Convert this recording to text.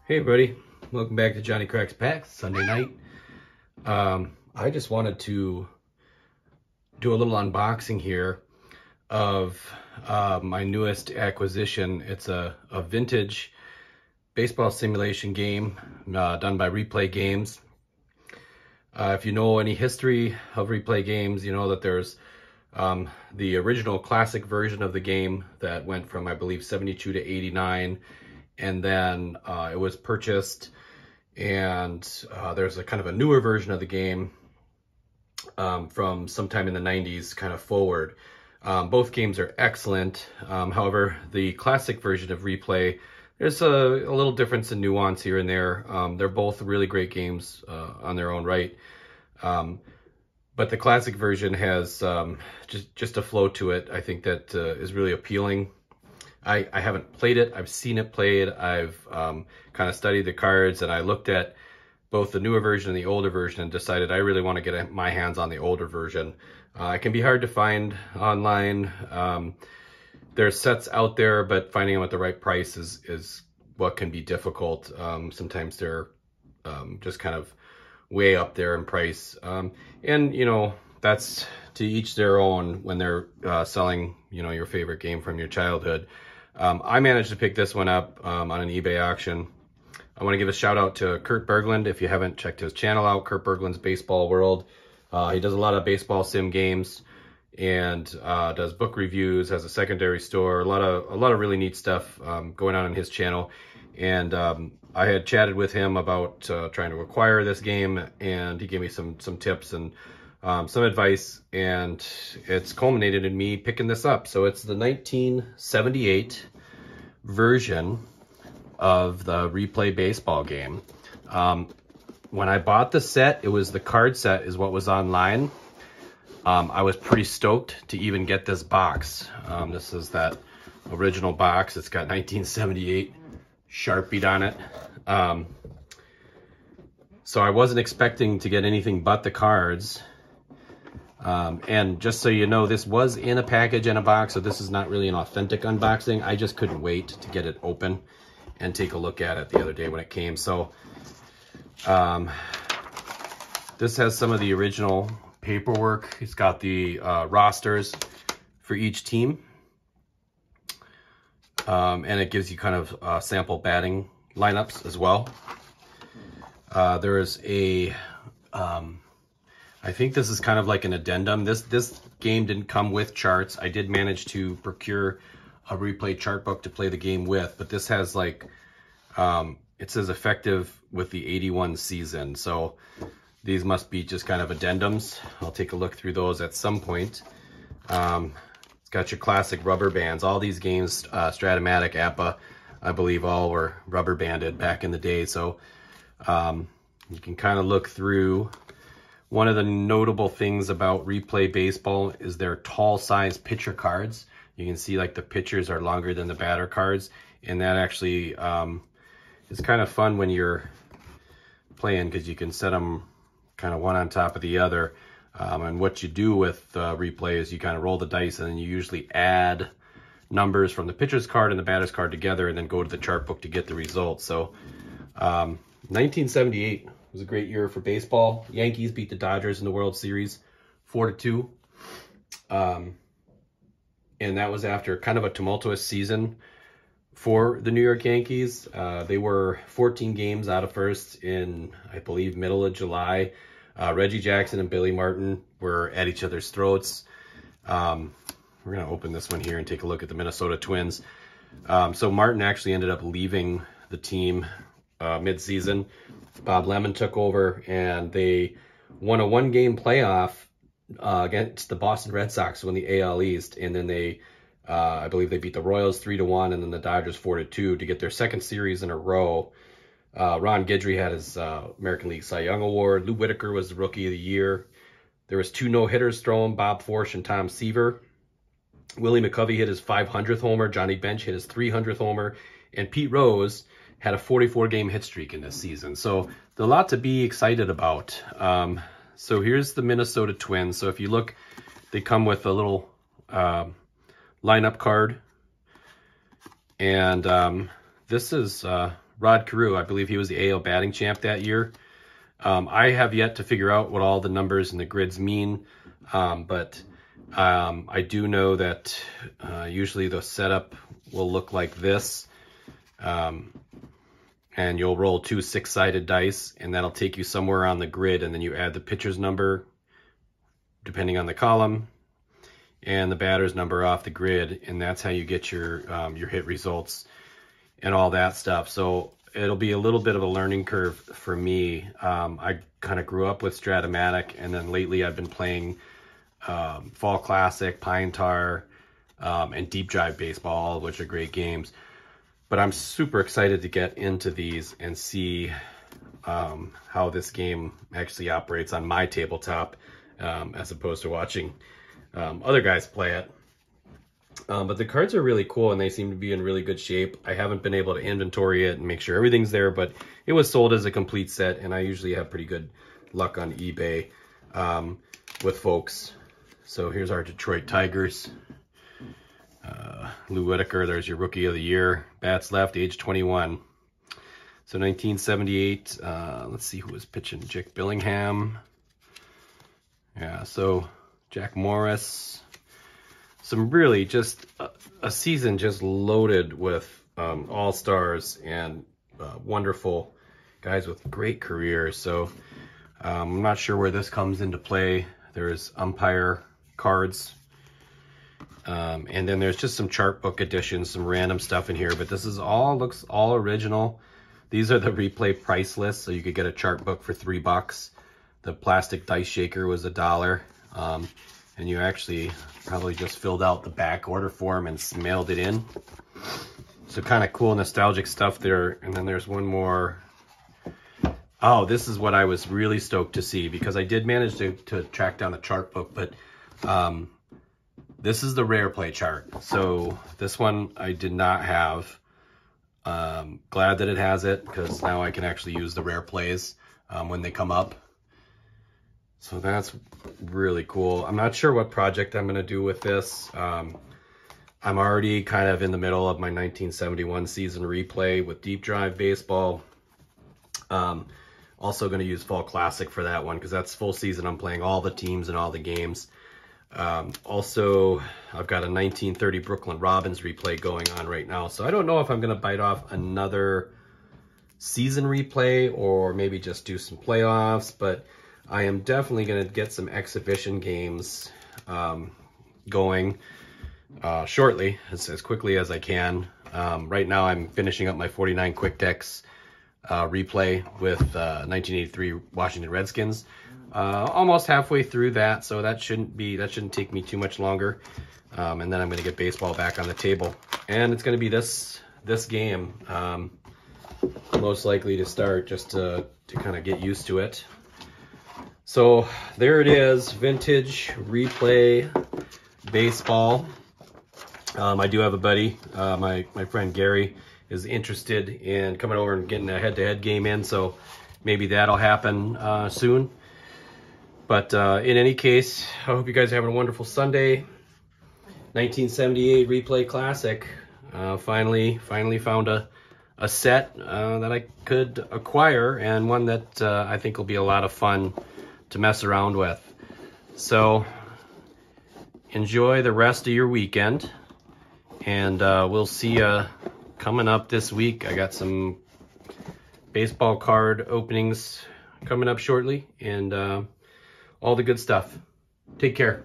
Hey everybody, welcome back to Johnny Cracks Packs Sunday night. I just wanted to do a little unboxing here of my newest acquisition. It's a vintage baseball simulation game done by Replay Games. If you know any history of Replay Games, you know that there's the original classic version of the game that went from, I believe, 72 to 89. And then it was purchased, and there's a kind of a newer version of the game from sometime in the 90s kind of forward. Both games are excellent. However, the classic version of Replay, there's a little difference in nuance here and there. They're both really great games on their own right. But the classic version has just a flow to it, I think, that is really appealing. I haven't played it. I've seen it played. I've kind of studied the cards, and I looked at both the newer version and the older version and decided I really want to get my hands on the older version. It can be hard to find online. There's sets out there, but finding them at the right price is what can be difficult. Sometimes they're just kind of way up there in price. And, you know, that's to each their own when they're selling, you know, your favorite game from your childhood. I managed to pick this one up on an eBay auction. I want to give a shout out to Kurt Berglund. If you haven't checked his channel out, Kurt Berglund's Baseball World. He does a lot of baseball sim games and does book reviews, has a secondary store, a lot of really neat stuff going on his channel. And I had chatted with him about trying to acquire this game, and he gave me some tips and some advice, and it's culminated in me picking this up. So it's the 1978 version of the Replay baseball game. When I bought the set, it was the card set is what was online. I was pretty stoked to even get this box. This is that original box. It's got 1978 Sharpied on it. So I wasn't expecting to get anything but the cards. And just so you know, this was in a package and a box, so this is not really an authentic unboxing. I just couldn't wait to get it open and take a look at it the other day when it came. So this has some of the original paperwork. It's got the rosters for each team. And it gives you kind of sample batting lineups as well. There is a I think this is kind of like an addendum. This game didn't come with charts. I did manage to procure a Replay chart book to play the game with, but this has like, it says effective with the 81 season. So these must be just kind of addendums. I'll take a look through those at some point. It's got your classic rubber bands. All these games, Stratomatic, Appa, I believe all were rubber banded back in the day. So you can kind of look through. One of the notable things about Replay Baseball is their tall size pitcher cards. You can see like the pitchers are longer than the batter cards, and that actually is kind of fun when you're playing because you can set them kind of one on top of the other. And what you do with Replay is you kind of roll the dice, and then you usually add numbers from the pitcher's card and the batter's card together and then go to the chart book to get the results. So 1978 was a great year for baseball. Yankees beat the Dodgers in the World Series 4-2. And that was after kind of a tumultuous season for the New York Yankees. They were 14 games out of first in, I believe, middle of July. Reggie Jackson and Billy Martin were at each other's throats. We're going to open this one here and take a look at the Minnesota Twins. So Martin actually ended up leaving the team mid-season. Bob Lemon took over, and they won a one-game playoff against the Boston Red Sox to win the AL East, and then they, I believe they beat the Royals 3-1, and then the Dodgers 4-2 to get their second series in a row. Ron Guidry had his American League Cy Young Award. Lou Whitaker was the Rookie of the Year. There was 2 no-hitters thrown, Bob Forsch and Tom Seaver. Willie McCovey hit his 500th homer. Johnny Bench hit his 300th homer, and Pete Rose had a 44-game hit streak in this season. So there's a lot to be excited about. So here's the Minnesota Twins. So if you look, they come with a little lineup card. And this is Rod Carew. I believe he was the AL batting champ that year. I have yet to figure out what all the numbers and the grids mean, but I do know that usually the setup will look like this, and you'll roll 2 6-sided dice, and that'll take you somewhere on the grid, and then you add the pitcher's number depending on the column and the batter's number off the grid, and that's how you get your hit results and all that stuff. So it'll be a little bit of a learning curve for me. I kind of grew up with Stratomatic, and then lately I've been playing Fall Classic, Pine Tar, and Deep Drive Baseball, all of which are great games. But I'm super excited to get into these and see how this game actually operates on my tabletop, as opposed to watching other guys play it. But the cards are really cool, and they seem to be in really good shape. I haven't been able to inventory it and make sure everything's there, but it was sold as a complete set, and I usually have pretty good luck on eBay with folks. So here's our Detroit Tigers. Lou Whitaker, there's your Rookie of the Year. Bats left, age 21. So 1978, let's see who was pitching. Jake Billingham. Yeah, so Jack Morris. Some really just a season just loaded with all-stars and wonderful guys with great careers. So I'm not sure where this comes into play. There's umpire cards. And then there's just some chart book additions, some random stuff in here, but this is looks all original. These are the replay price lists, so you could get a chart book for $3. The plastic dice shaker was $1. And you actually probably just filled out the back order form and mailed it in. So kind of cool nostalgic stuff there. And then there's one more. Oh, this is what I was really stoked to see, because I did manage to track down a chart book, but this is the rare play chart. So this one I did not have. Glad that it has it, because now I can actually use the rare plays when they come up. So that's really cool. I'm not sure what project I'm going to do with this. I'm already kind of in the middle of my 1971 season replay with Deep Drive Baseball. Also going to use Fall Classic for that one, because that's full season. I'm playing all the teams and all the games. Also, I've got a 1930 Brooklyn Robins replay going on right now. So I don't know if I'm going to bite off another season replay or maybe just do some playoffs, but I am definitely going to get some exhibition games going shortly, as quickly as I can. Right now I'm finishing up my 49 Quick Tex replay with 1983 Washington Redskins. Almost halfway through that, so that shouldn't take me too much longer. And then I'm going to get baseball back on the table, and it's going to be this game most likely to start, just to kind of get used to it. So there it is, vintage replay baseball. I do have a buddy, my friend Gary, is interested in coming over and getting a head-to-head game in, so maybe that'll happen soon. But in any case, I hope you guys are having a wonderful Sunday. 1978 Replay Classic. Finally found a set that I could acquire, and one that I think will be a lot of fun to mess around with. So enjoy the rest of your weekend, and we'll see you coming up this week. I got some baseball card openings coming up shortly, and all the good stuff. Take care.